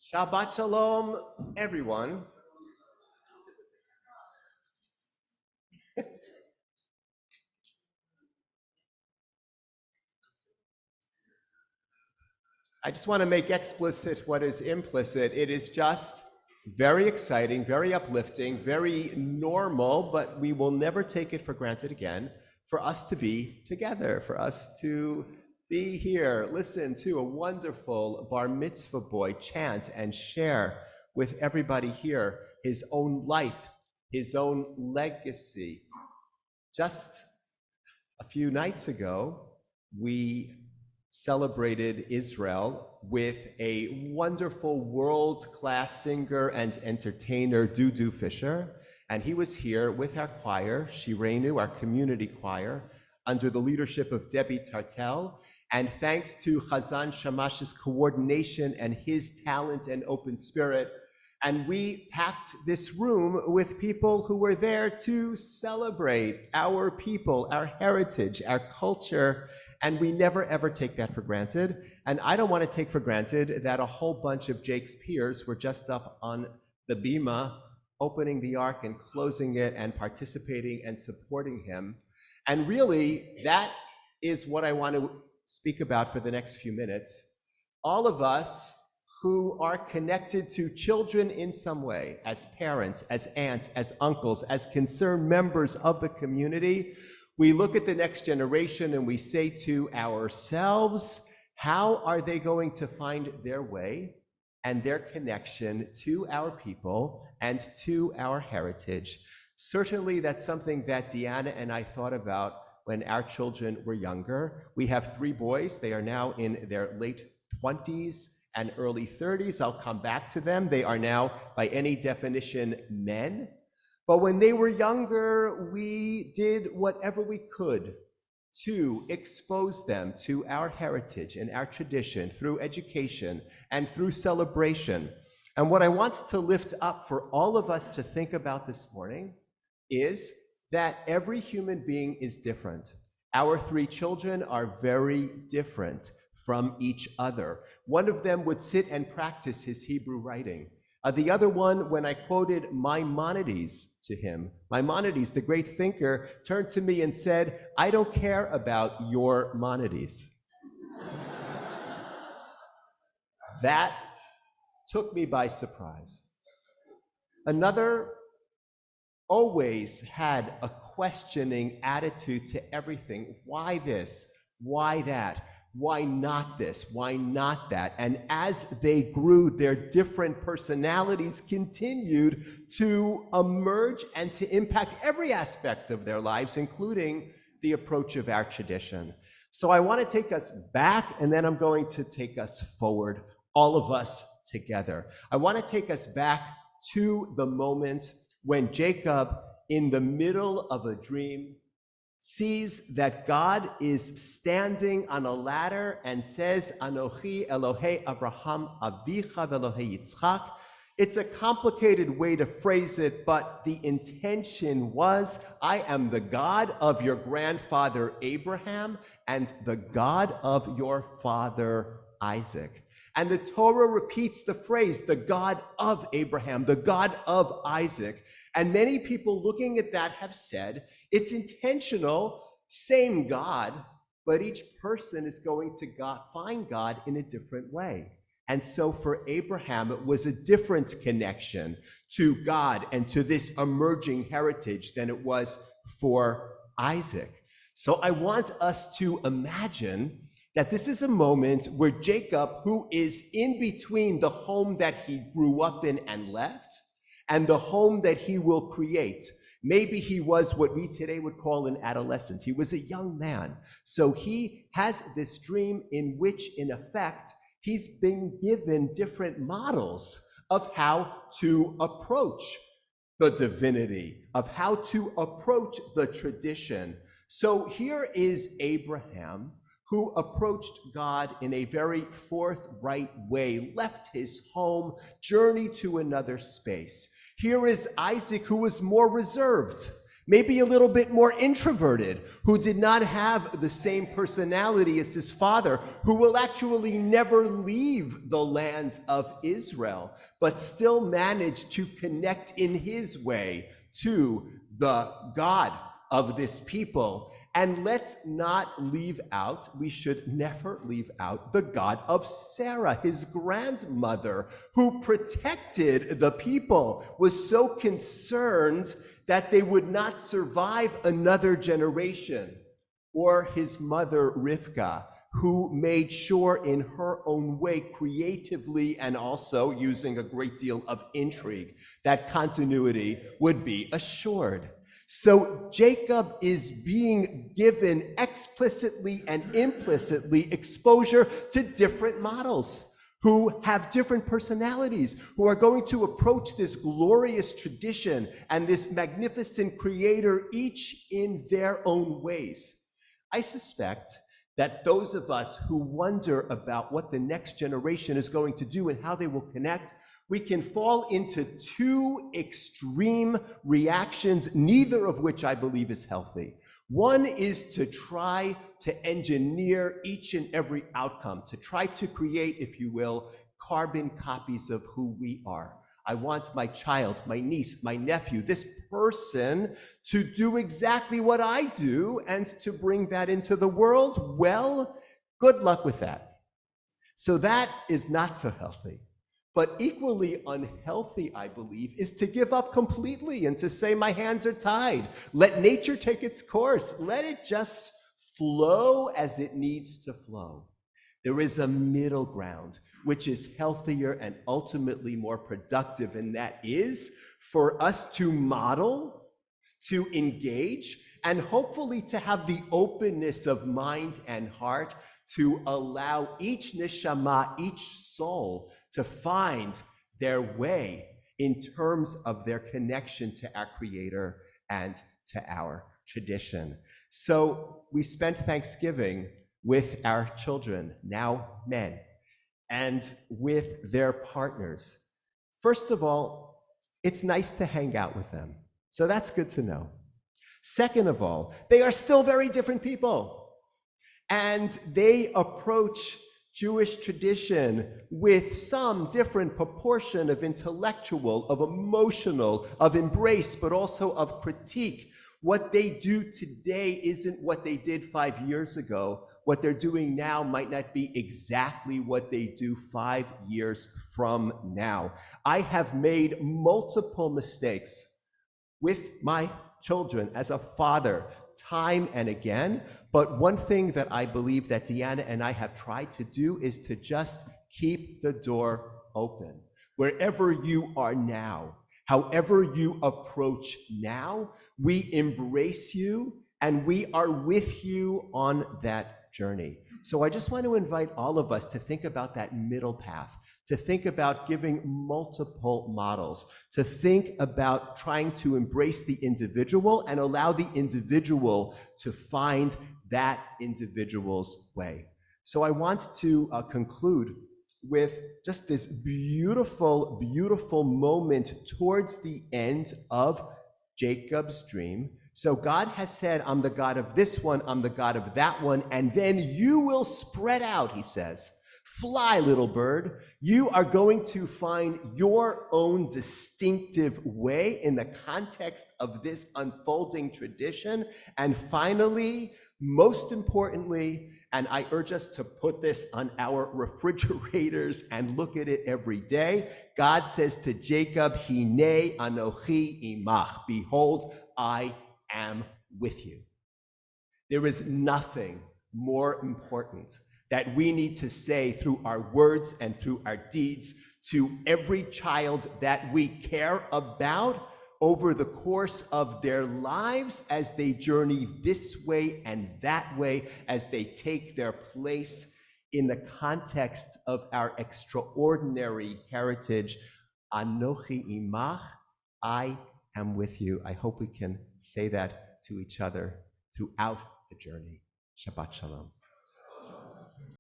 Shabbat Shalom, everyone. I just want to make explicit what is implicit. It is just very exciting, very uplifting, very normal, but we will never take it for granted again for us to be together, for us to be here, listen to a wonderful bar mitzvah boy chant and share with everybody here his own life, his own legacy. Just a few nights ago, we celebrated Israel with a wonderful world-class singer and entertainer, Dudu Fisher, and he was here with our choir, Shirenu, our community choir, under the leadership of Debbie Tartel, and thanks to Chazan Shamash's coordination and his talent and open spirit, and we packed this room with people who were there to celebrate our people, our heritage, our culture, and we never ever take that for granted. And I don't want to take for granted that a whole bunch of Jake's peers were just up on the bima, opening the ark and closing it and participating and supporting him. And really, that is what I want to speak about for the next few minutes. All of us who are connected to children in some way, as parents, as aunts, as uncles, as concerned members of the community, we look at the next generation and we say to ourselves, how are they going to find their way and their connection to our people and to our heritage? Certainly that's something that Deanna and I thought about when our children were younger. We have 3 boys. They are now in their late 20s and early 30s. I'll come back to them. They are now, by any definition, men. But when they were younger, we did whatever we could to expose them to our heritage and our tradition through education and through celebration. And what I want to lift up for all of us to think about this morning is that every human being is different. Our 3 children are very different from each other. One of them would sit and practice his Hebrew writing. The other one, when I quoted Maimonides to him, Maimonides, the great thinker, turned to me and said, "I don't care about your Monides." That took me by surprise. Another always had a questioning attitude to everything. Why this? Why that? Why not this? Why not that? And as they grew, their different personalities continued to emerge and to impact every aspect of their lives, including the approach of our tradition. So I want to take us back, and then I'm going to take us forward, all of us together. I want to take us back to the moment when Jacob, in the middle of a dream, sees that God is standing on a ladder and says, "Anochi Elohei Abraham Avicha Velohei Yitzchak." It's a complicated way to phrase it, but the intention was, I am the God of your grandfather Abraham and the God of your father Isaac. And the Torah repeats the phrase, the God of Abraham, the God of Isaac. And many people looking at that have said, it's intentional, same God, but each person is going to find God in a different way. And so for Abraham, it was a different connection to God and to this emerging heritage than it was for Isaac. So I want us to imagine that this is a moment where Jacob, who is in between the home that he grew up in and left, and the home that he will create. Maybe he was what we today would call an adolescent. He was a young man. So he has this dream in which, in effect, he's been given different models of how to approach the divinity, of how to approach the tradition. So here is Abraham, who approached God in a very forthright way, left his home, journeyed to another space. Here is Isaac, who was more reserved. maybe a little bit more introverted, who did not have the same personality as his father, who will actually never leave the land of Israel, but still manage to connect in his way to the God of this people. And let's not leave out, we should never leave out the God of Sarah, his grandmother, who protected the people, was so concerned that they would not survive another generation. Or his mother, Rivka, who made sure in her own way, creatively and also using a great deal of intrigue, that continuity would be assured. So Jacob is being given explicitly and implicitly exposure to different models who have different personalities, who are going to approach this glorious tradition and this magnificent creator, each in their own ways. I suspect that those of us who wonder about what the next generation is going to do and how they will connect, we can fall into two extreme reactions, neither of which I believe is healthy. One is to try to engineer each and every outcome, to try to create, if you will, carbon copies of who we are. I want my child, my niece, my nephew, this person to do exactly what I do and to bring that into the world. Well, good luck with that. So that is not so healthy. But equally unhealthy, I believe, is to give up completely and to say, my hands are tied. Let nature take its course. Let it just flow as it needs to flow. There is a middle ground, which is healthier and ultimately more productive, and that is for us to model, to engage, and hopefully to have the openness of mind and heart to allow each neshama, each soul, to find their way in terms of their connection to our Creator and to our tradition. So we spent Thanksgiving with our children, now men, and with their partners. First of all, it's nice to hang out with them. So that's good to know. Second of all, they are still very different people. And they approach Jewish tradition with some different proportion of intellectual, of emotional, of embrace, but also of critique. What they do today isn't what they did 5 years ago. What they're doing now might not be exactly what they do 5 years from now. I have made multiple mistakes with my children as a father, time and again. But one thing that I believe that Deanna and I have tried to do is to just keep the door open. Wherever you are now, however you approach now, we embrace you and we are with you on that journey. So I just want to invite all of us to think about that middle path, to think about giving multiple models, to think about trying to embrace the individual and allow the individual to find that individual's way. So I want to conclude with just this beautiful, beautiful moment towards the end of Jacob's dream. So God has said, I'm the God of this one, I'm the God of that one, and then you will spread out, he says. Fly, little bird. You are going to find your own distinctive way in the context of this unfolding tradition. And finally, most importantly, and I urge us to put this on our refrigerators and look at it every day, God says to Jacob, Hinei anochi imach. Behold, I am with you. There is nothing more important that we need to say through our words and through our deeds to every child that we care about over the course of their lives as they journey this way and that way, as they take their place in the context of our extraordinary heritage. Anochi imach, I am with you. I hope we can say that to each other throughout the journey. Shabbat Shalom.